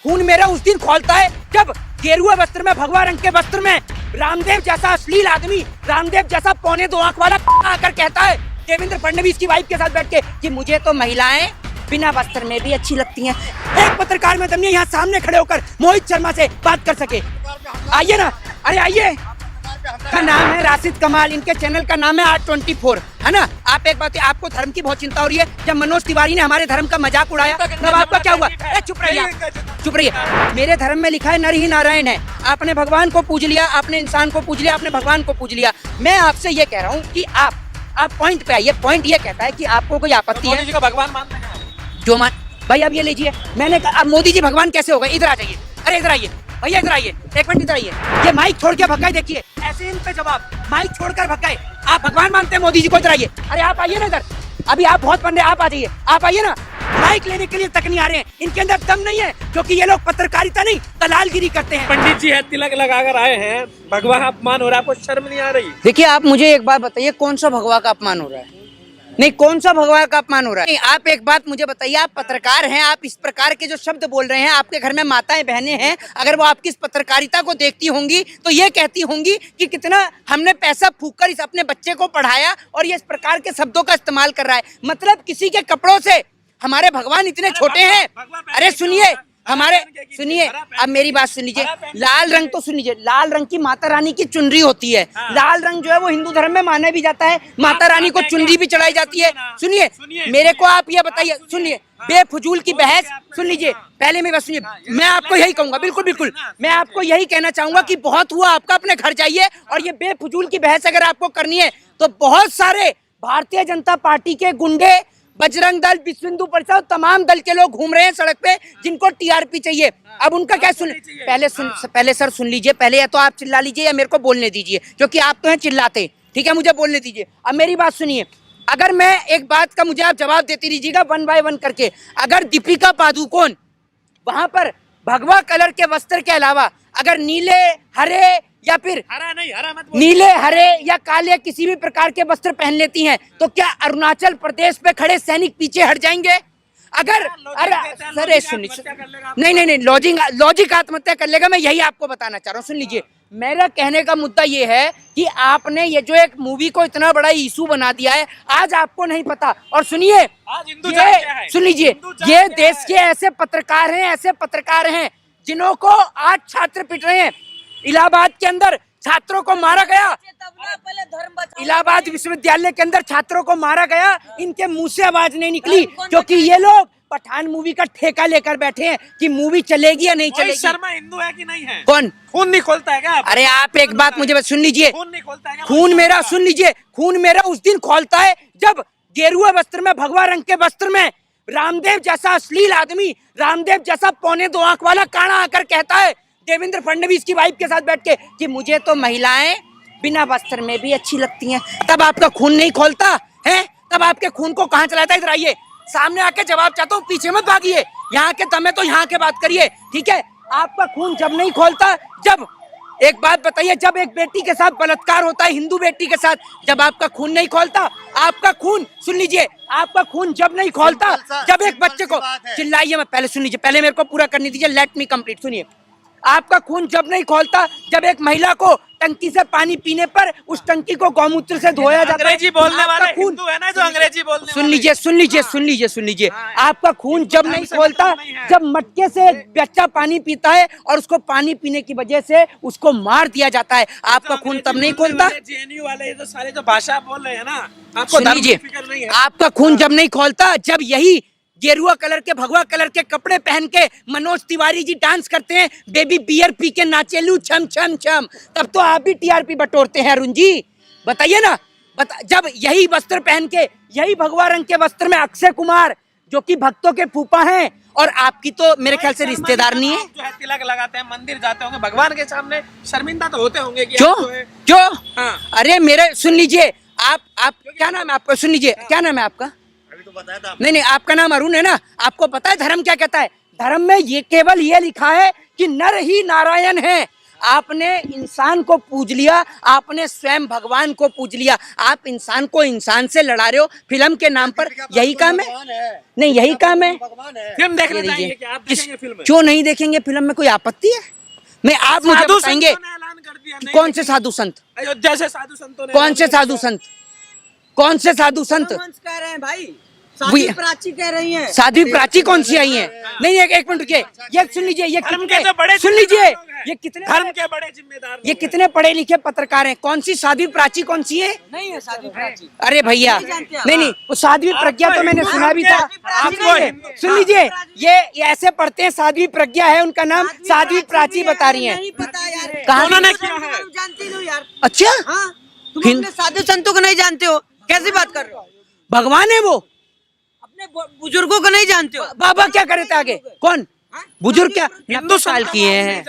खून मेरा उस दिन खौलता है जब गेरुआ वस्त्र में, भगवा रंग के वस्त्र में रामदेव जैसा अश्लील आदमी, रामदेव जैसा पौने 2 आंख वाला आकर कहता है देवेंद्र फडणवीस की वाइफ के साथ बैठ के कि मुझे तो महिलाएं बिना वस्त्र में भी अच्छी लगती हैं। एक पत्रकार में तुमने यहाँ सामने खड़े होकर मोहित शर्मा से बात कर सके। आइए ना, अरे आइए। का नाम है राशिद कमाल, इनके चैनल का नाम है R24, है ना। आप एक बात, आपको धर्म की बहुत चिंता हो रही है। जब मनोज तिवारी ने हमारे धर्म का मजाक उड़ाया तब आपका क्या हुआ? चुप रहिए, चुप रहिए। मेरे धर्म में लिखा है नर ही नारायण है। आपने भगवान को पूज लिया, आपने इंसान को पूज लिया, आपने भगवान को पूज लिया। मैं आपसे ये कह रहा हूँ कि आप पॉइंट पे आइए। पॉइंट ये कहता है कि आपको कोई आपत्ति है? मोदी जी का भगवान मानते हैं जो मान भाई, अब ये लीजिए। मैंने कहा अब मोदी जी भगवान कैसे हो गए? इधर आ जाइए, अरे इधर आइए भैया, इधर आइए, एक मिनट इधर आइए। ये माइक छोड़ के भगाए, देखिए ऐसे इन पे जवाब, माइक छोड़कर भगाए। आप भगवान मानते हैं मोदी जी को? इधर आइए, अरे आप आइए ना इधर। अभी आप बहुत बंदे, आप आ जाइए, आप आइए ना। माइक लेने के लिए तक नहीं आ रहे हैं, इनके अंदर दम नहीं है, क्योंकि ये लोग पत्रकारिता नहीं दलालगिरी करते हैं। पंडित जी है, तिलक लगाकर आए हैं, भगवा का अपमान हो रहा है, आपको शर्म नहीं आ रही? देखिए आप मुझे एक बात बताइए, कौन सा भगवा का अपमान हो रहा है? नहीं, कौन सा भगवान का अपमान हो रहा है? नहीं, आप एक बात मुझे बताइए, आप पत्रकार हैं, आप इस प्रकार के जो शब्द बोल रहे हैं, आपके घर में माताएं बहनें हैं, अगर वो आपकी इस पत्रकारिता को देखती होंगी तो ये कहती होंगी कि कितना हमने पैसा फूंक कर इस अपने बच्चे को पढ़ाया और ये इस प्रकार के शब्दों का इस्तेमाल कर रहा है। मतलब किसी के कपड़ों से हमारे भगवान इतने छोटे हैं? अरे सुनिए, हमारे सुनिए, अब मेरी बात सुन लीजिए। लाल रंग तो सुन लीजिए, लाल रंग की माता रानी की चुनरी होती है। लाल रंग जो है वो हिंदू धर्म में माना भी जाता है, माता रानी को चुनरी भी चढ़ाई जाती है। सुनिए मेरे को, आप ये बताइए, सुनिए बेफजूल की बहस सुन लीजिए। पहले मेरी बात सुनिए, मैं आपको यही कहूंगा, बिल्कुल बिल्कुल मैं आपको यही कहना चाहूंगा कि बहुत हुआ आपका, अपने घर जाइए। और ये बेफजूल की बहस अगर आपको करनी है तो बहुत सारे भारतीय जनता पार्टी के गुंडे, बजरंग दल, विश्व हिंदू परिषद, तमाम दल के लोग घूम रहे हैं सड़क पे, जिनको टीआरपी चाहिए। अब उनका क्या सुन, पहले सर सुन लीजिए, पहले या तो आप चिल्ला लीजिए या मेरे को बोलने दीजिए, क्योंकि आप तो हैं चिल्लाते। ठीक है, मुझे बोलने दीजिए। अब मेरी बात सुनिए, अगर मैं एक बात का मुझे आप जवाब देती रहिएगा 1 बाय 1 करके। अगर दीपिका पादुकोण वहां पर भगवा कलर के वस्त्र के अलावा अगर नीले, हरे या फिर हरा नहीं, हरा मत नीले, हरे या काले किसी भी प्रकार के वस्त्र पहन लेती हैं, तो क्या अरुणाचल प्रदेश पे खड़े सैनिक पीछे हट जाएंगे? अगर अरे सर सुनिए, नहीं, लॉजिक आत्महत्या कर लेगा, मैं यही आपको बताना चाह रहा हूँ। सुन लीजिए, मेरा कहने का मुद्दा ये है कि आपने ये जो एक मूवी को इतना बड़ा इशू बना दिया है, आज आपको नहीं पता। और सुनिए, सुन लीजिए, ये देश के ऐसे पत्रकार हैं जिन्हों को आज छात्र पिट रहे हैं। इलाहाबाद के अंदर छात्रों को मारा गया, इलाहाबाद विश्वविद्यालय के अंदर छात्रों को मारा गया, इनके मुंह से आवाज नहीं निकली, क्योंकि ये लोग पठान मूवी का ठेका लेकर बैठे हैं कि मूवी चलेगी या नहीं चलेगी। शर्मा हिंदू है कि नहीं है? कौन? खून नहीं खोलता है क्या? अरे आप एक बात मुझे सुन लीजिए, खून नहीं खोलता है क्या? खून मेरा, सुन लीजिए, खून मेरा उस दिन खौलता है जब गेरुआ वस्त्र में, भगवा रंग के वस्त्र में रामदेव जैसा अश्लील आदमी, रामदेव जैसा पौने 2 आंख वाला काना आकर कहता है देवेंद्र फडणवीस की वाइफ के साथ बैठ के कि मुझे तो महिलाएं बिना वस्त्र में भी अच्छी लगती हैं। तब आपका खून नहीं खोलता है? तब आपके खून को कहाँ चलाता है? इधर आइए, सामने आके जवाब चाहता हूँ, पीछे मत भागिए। यहाँ के दम है तो यहाँ के बात करिए, ठीक है? आपका खून जब नहीं खोलता, जब एक बात बताइए, जब एक बेटी के साथ बलात्कार होता है, हिंदू बेटी के साथ, जब आपका खून नहीं खोलता, आपका खून, सुन लीजिए, आपका खून जब नहीं खोलता, जब एक बच्चे को, चिल्लाइए मत, पहले सुन लीजिए, पहले मेरे को पूरा करने दीजिए, लेट मी कंप्लीट। सुनिए, आपका खून जब नहीं खोलता जब एक महिला को टंकी से पानी पीने पर उस टंकी को गौमूत्र से धोया जाता है। अंग्रेजी बोलने वाला हिंदू है ना जो अंग्रेजी बोलने सुन लीजिए, आपका खून जब नहीं खोलता, जब मटके से बच्चा पानी पीता है और उसको पानी पीने की वजह से उसको मार दिया जाता है, आपका खून तब नहीं खोलता। जेएनयू वाले ये तो सारे जो भाषा बोल रहे हैं ना, आपको सुन लीजिए, आपका खून जब नहीं खोलता, जब यही गेरुआ कलर के, भगवा कलर के कपड़े पहन के मनोज तिवारी जी डांस करते हैं, बेबी बियर पी के नाचेलू छम छम छम, तब तो आप भी टीआरपी बटोरते हैं अरुण जी, बताइए ना। जब यही वस्त्र पहन के, यही भगवा रंग के वस्त्र में अक्षय कुमार, जो कि भक्तों के फूफा हैं, और आपकी तो मेरे ख्याल से रिश्तेदार नहीं है, जो है तिलक लगाते हैं, मंदिर जाते होंगे, भगवान के सामने शर्मिंदा तो होते होंगे कि क्यों? अरे मेरे सुन लीजिए, आप क्या नाम है आपका? सुन लीजिए, क्या नाम है आपका? बताया था नहीं, आपका नाम अरुण है ना? आपको पता है धर्म क्या कहता है? धर्म में ये केवल ये लिखा है कि नर ही नारायण है। आपने इंसान को पूज लिया, आपने स्वयं भगवान को पूज लिया। आप इंसान को इंसान से लड़ा रहे हो फिल्म के नाम पर। यही काम है? नहीं, यही काम है। फिल्म देखने जाएंगे क्या? आप देखेंगे फिल्म? क्यों नहीं देखेंगे फिल्म में? कोई आपत्ति है? मैं आप मुझे साधु बताएंगे संतों ने ऐलान कर दिया, नहीं कौन से साधु संत? अयोध्या से साधु संतों ने कौन से साधु संत? कौन से साधु संत? कह रहे हैं भाई, साध्वी प्राची कह रही हैं। साध्वी प्राची कौन सी आई है? नहीं, एक मिनट रुकिए, ये सुन लीजिए, ये धर्म कितने के तो बड़े सुन लीजिए, जिम्मेदार लोग हैं। ये कितने धर्म के बड़े जिम्मेदार ये कितने पढ़े लिखे पत्रकार हैं। कौन सी साध्वी प्राची कौन सी है? नहीं है साध्वी प्राची। अरे भैया, नहीं, वो साध्वी प्रज्ञा तो मैंने सुना भी था। आपको सुन लीजिए, ये ऐसे पढ़ते हैं, साध्वी प्रज्ञा है उनका नाम, साध्वी प्राची बता रही है। नहीं पता यार, कहाँ उन्होंने क्या है? जानती हो यार? अच्छा, हाँ, तुम अपने साधु संतों को नहीं जानते हो? कैसी बात कर रहे हो? भगवान है वो? अपने बुजुर्गों को नहीं जानते हो? बाबा क्या करे थे आगे? कौन हाँ? बुजुर्ग? क्या हिंदू साल किए हैं?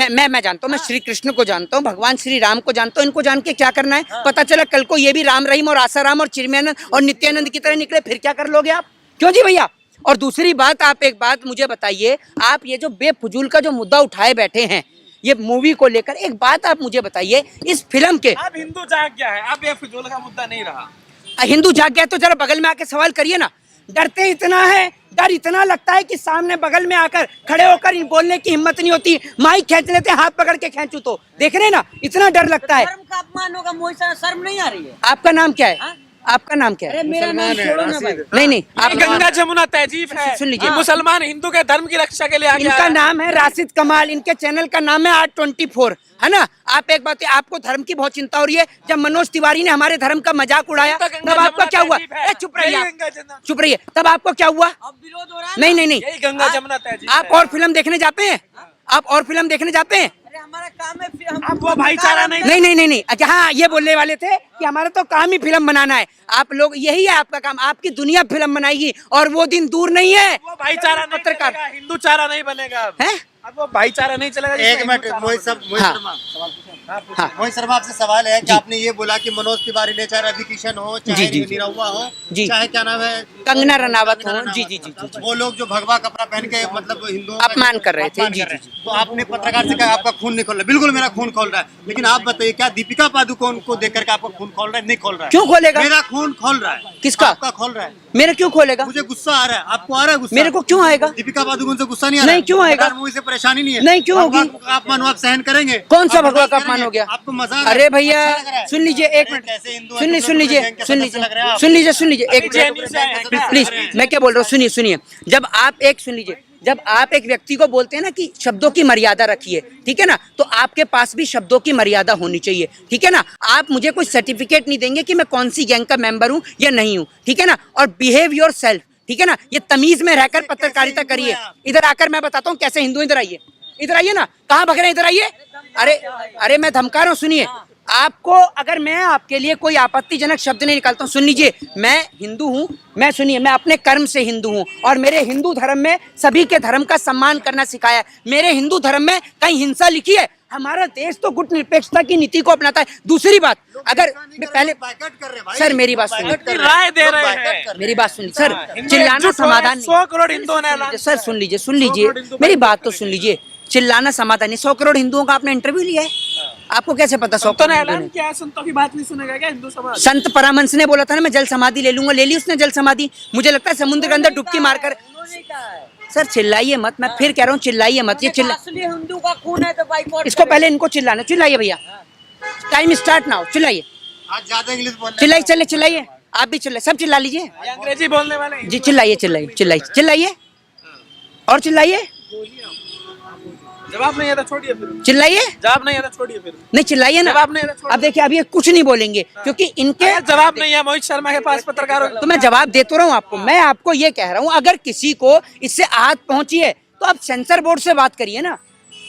मैं जानता हूँ, मैं श्री कृष्ण को जानता हूँ, भगवान श्री राम को जानता हूँ। इनको जान के क्या करना है? पता चला कल को ये भी राम रहीम और आसाराम और चिन्मयानंद और नित्यानंद की तरह निकले, फिर क्या कर लोगे आप? क्यों जी भैया? और दूसरी बात, आप एक बात मुझे बताइए, आप ये जो बेफजूल का जो मुद्दा उठाए बैठे हैं ये मूवी को लेकर, एक बात आप मुझे बताइए, इस फिल्म के अब हिंदू जाग गया है, अब ये फिजूल का मुद्दा नहीं रहा। हिंदू जाग गया तो जरा बगल में आके सवाल करिए ना। डरते इतना है, डर इतना लगता है कि सामने बगल में आकर खड़े होकर बोलने की हिम्मत नहीं होती। माइक खींच लेते, हाथ पकड़ के खींचू तो देख रहे ना, इतना डर लगता है। धर्म का अपमान होगा, मोहित शर्म नहीं आ रही है? आपका नाम क्या है? हाँ? आपका नाम क्या है? अरे मेरा नाम छोड़ो ना भाई। नहीं, ये गंगा जमुना तहजीब है। सुन लीजिए, मुसलमान हिंदू के धर्म की रक्षा के लिए आगे इनका नाम है राशिद कमाल, इनके चैनल का नाम है R24, है ना। आप एक बात, आपको धर्म की बहुत चिंता हो रही है। जब मनोज तिवारी ने हमारे धर्म का मजाक उड़ाया तब आपका क्या हुआ? चुप रहिए, चुप रहिए। तब आपको क्या हुआ? अब विरोध हो रहा है। नहीं, यही गंगा जमुना तहजीब आप और फिल्म देखने जाते हैं? आप और फिल्म देखने जाते हैं? अरे हमारा काम है, फिर हम आप वो भाईचारा नहीं नहीं। अच्छा, हाँ, ये बोलने वाले थे कि हमारा तो काम ही फिल्म बनाना है। आप लोग, यही है आपका काम, आपकी दुनिया फिल्म बनाएगी और वो दिन दूर नहीं है। वो भाईचारा नहीं पत्रकार चलेगा, हिंदू चारा नहीं बनेगा है। अब वो भाईचारा नहीं चलेगा। एक मिनट, मोहित शर्मा आपसे सवाल है कि आपने ये बोला कि मनोज तिवारी ने, चाहे रवि किशन हो, चाहे निरहुआ हो, चाहे क्या नाम है कंगना रनावत हो, जी, वो लोग जो भगवा कपड़ा पहन के मतलब हिंदुओं अपमान कर रहे थे, जी। तो आपने पत्रकार से कहा आपका खून नहीं खोल रहा। बिल्कुल मेरा खून खोल रहा है, लेकिन आप बताइए क्या दीपिका पादुकोण को देख करके आपका खून खोल रहा है? नहीं खोल रहा है। क्यों खोलेगा? मेरा खून खोल रहा है। किसका? आपका खोल रहा है। मेरा क्यों खोलेगा? मुझे गुस्सा आ रहा है। आपको आ रहा है गुस्सा? मेरे को क्यों आएगा? दीपिका पादुकोण से गुस्सा नहीं आ रहा? नहीं, क्यों आएगा? मूवी से परेशानी नहीं है? नहीं, क्यों होगी? अपमान आप सहन करेंगे? कौन सा भगवा का अपमान हो गया? आपको मजा? अरे भैया सुन लीजिए, एक मिनट, सुन लीजिए एक मिनट प्लीज, मैं क्या बोल रहा हूँ, सुनिए। जब आप एक व्यक्ति को बोलते हैं ना कि शब्दों की मर्यादा रखिए, ठीक है ना, तो आपके पास भी शब्दों की मर्यादा होनी चाहिए, ठीक है ना। आप मुझे कोई सर्टिफिकेट नहीं देंगे कि मैं कौन सी गैंग का मेंबर हूँ या नहीं हूँ, ठीक है ना। और बिहेव योर सेल्फ, ठीक है ना, ये तमीज में रहकर पत्रकारिता करिए। इधर आकर मैं बताता हूँ कैसे हिंदू। इधर आइए ना, कहाँ भग रहे हैं? इधर आइए। अरे मैं धमका रहा हूँ, सुनिए। आपको अगर मैं आपके लिए कोई आपत्तिजनक शब्द नहीं निकालता हूँ, सुन लीजिए, मैं हिंदू हूँ, मैं अपने कर्म से हिंदू हूँ और मेरे हिंदू धर्म में सभी के धर्म का सम्मान करना सिखाया है। मेरे हिंदू धर्म में कहीं हिंसा लिखी है? हमारा देश तो गुट निरपेक्षता की नीति को अपनाता है। दूसरी बात, अगर पहले सर मेरी बात सुनिए, राय दे रहे हैं, मेरी बात सुनिए सर, चिल्लाना समाधान नहीं। 100 करोड़ हिंदुओं ने ऐलान सर सुन लीजिए, मेरी बात तो सुन लीजिए। चिल्लाना समाधान नहीं। 100 करोड़ हिंदुओं का आपने इंटरव्यू लिया है, आपको कैसे पता? 100 करोड़ ऐलान किया है, संतों की बात नहीं सुनेगा क्या हिंदू समाज? संत परामंश ने बोला था ना मैं जल समाधि ले लूंगा, ले ली उसने जल समाधि। मुझे लगता है समुद्र के अंदर डुबकी मारकर। सर चिल्लाइए मत, मैं फिर कह रहा हूँ चिल्लाइए मत। ये हिंदू का खून है तो बाइकआउट। इसको पहले इनको चिल्लाइए भैया, टाइम स्टार्ट ना हो, चिल्लाइए। आज ज्यादा इंग्लिश बोल चिल्लाइए, आप भी चिल्लाइए, सब चिल्ला लीजिए अंग्रेजी बोलने वाले जी। चिल्लाइए और चिल्लाइए। जवाब नहीं आता छोड़िए, फिर चिल्लाइए। जवाब नहीं आता छोड़िए, फिर नहीं चिल्लाइए ना। जवाब नहीं आता। अब देखिए, अभी ये कुछ नहीं बोलेंगे क्योंकि इनके जवाब नहीं है मोहित शर्मा के पास पत्रकारों। तो मैं जवाब देता रहा हूँ आपको। मैं आपको ये कह रहा हूँ, अगर किसी को इससे आहत पहुंची है तो आप सेंसर बोर्ड से बात करिए ना।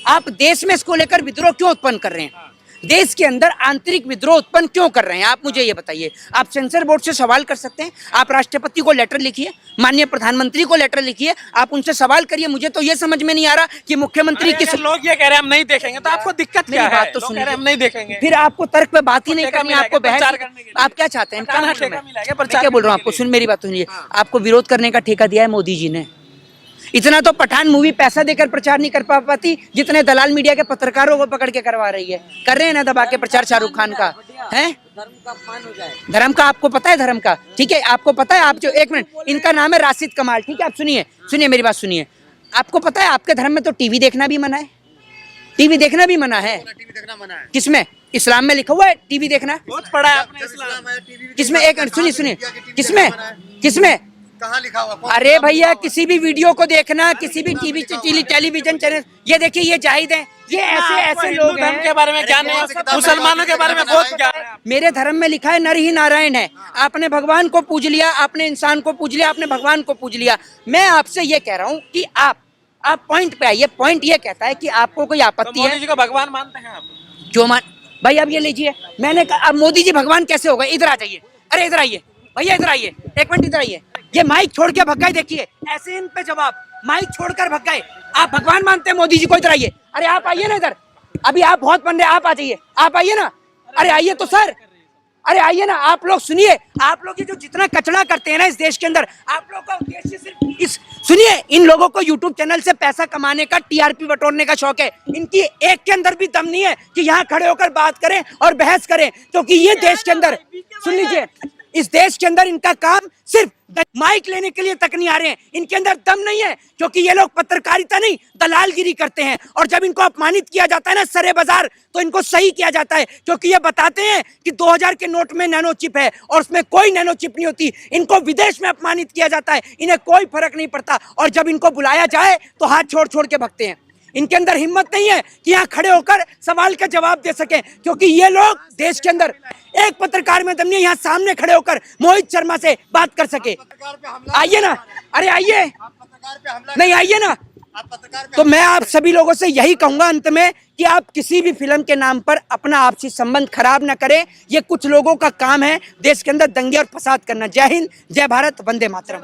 आप देश में इसको लेकर विद्रोह क्यों उत्पन्न कर रहे हैं? देश के अंदर आंतरिक विद्रोह उत्पन्न क्यों कर रहे हैं? आप मुझे ये बताइए। आप सेंसर बोर्ड से सवाल कर सकते हैं, आप राष्ट्रपति को लेटर लिखिए, माननीय प्रधानमंत्री को लेटर लिखिए, आप उनसे सवाल करिए। मुझे तो ये समझ में नहीं आ रहा कि मुख्यमंत्री किस लोग ये कह रहे हैं हम नहीं देखेंगे, तो आपको दिक्कत क्या है? बात तो लोग सुन कह रहे हैं हम नहीं देखेंगे, फिर आपको तर्क पे बात ही नहीं करनी, आपको बहस। आप क्या चाहते हैं? मैं क्या बोल रहा हूँ आपको, सुन मेरी बात सुनिए। आपको विरोध करने का ठेका दिया है मोदी जी ने। इतना तो पठान मूवी पैसा देकर प्रचार नहीं कर पाती जितने दलाल मीडिया के पत्रकारों को पकड़ के करवा रही है। कर रहे हैं ना दबा के प्रचार शाहरुख खान का है। धर्म का आपको पता है, धर्म का ठीक है, आपको पता है। आप जो एक मिनट, इनका नाम है राशिद कमाल, ठीक है, आप सुनिए सुनिए मेरी बात सुनिए। आपको पता है आपके धर्म में तो टीवी देखना भी मना है, टीवी देखना भी मना है। टीवी देखना मना है। किसमें? इस्लाम में लिखा हुआ है टीवी देखना। बहुत पढ़ा है आपने इस्लाम। किसमें? एक मिनट सुनिए सुनिए, किसमें किसमें? कहाँ लिखा हुआ? अरे भैया किसी भी वीडियो को देखना, किसी भी टीवी टेलीविजन चैनल, ये देखिए ये जाहिद है, ये ऐसे ऐसे लोग धर्म के हैं। बारे में ज्ञान है, मुसलमानों के बारे में बहुत ज्ञान है। मेरे धर्म में लिखा है नर ही नारायण है। आपने भगवान को पूज लिया, आपने इंसान को पूज लिया, आपने भगवान को पूज लिया। मैं आपसे ये कह रहा हूँ कि आप पॉइंट पे आइए। पॉइंट ये कहता है कि आपको कोई आपत्ति मोदी है जी को भगवान मानते हैं आप? जो मान भाई अब ये लीजिए, मैंने कहा अब मोदी जी भगवान कैसे हो गए? इधर आ जाइए, अरे इधर आइए भैया, इधर आइए, एक मिनट इधर आइए। ये माइक छोड़ के भग गए, देखिए ऐसे इन पे जवाब, माइक छोड़कर भग गए। आप भगवान मानते हैं मोदी जी को? इधर आइए, अरे आप आइए ना इधर, अभी आप बहुत बन रहे, आप आ जाइए, आप आइए ना, अरे आइए तो सर, अरे आइए ना। आप लोग सुनिए, आप लोग ये जो जितना कचरा करते हैं ना इस देश के अंदर, आप लोग का उद्देश्य सिर्फ इस, सुनिए, इन लोगों को यूट्यूब चैनल से पैसा कमाने का, टीआरपी बटोरने का शौक है। इनकी एक के अंदर भी दम नहीं है कि यहाँ खड़े होकर बात करें और बहस करें, क्योंकि ये देश के अंदर, सुन लीजिए, इस देश के अंदर इनका काम सिर्फ माइक लेने के लिए तक नहीं आ रहे हैं। इनके अंदर दम नहीं है, क्योंकि ये लोग पत्रकारिता नहीं दलालगिरी करते हैं। और जब इनको अपमानित किया जाता है ना सरे बाजार, तो इनको सही किया जाता है, क्योंकि ये बताते हैं कि 2000 के नोट में नैनो चिप है और उसमें कोई नैनो चिप नहीं होती। इनको विदेश में अपमानित किया जाता है, इन्हें कोई फर्क नहीं पड़ता। और जब इनको बुलाया जाए तो हाथ छोड़ छोड़ के भगते हैं। इनके अंदर हिम्मत नहीं है कि यहाँ खड़े होकर सवाल का जवाब दे सके, क्योंकि ये लोग देश के अंदर एक पत्रकार में दम नहीं है यहाँ सामने खड़े होकर मोहित शर्मा से बात कर सके। आइए ना, अरे आइए, नहीं आइए ना। तो मैं आप सभी लोगों से यही कहूंगा अंत में कि आप किसी भी फिल्म के नाम पर अपना आपसी संबंध खराब ना करें। ये कुछ लोगों का काम है देश के अंदर दंगे और फसाद करना। जय हिंद, जय भारत, वंदे मातरम।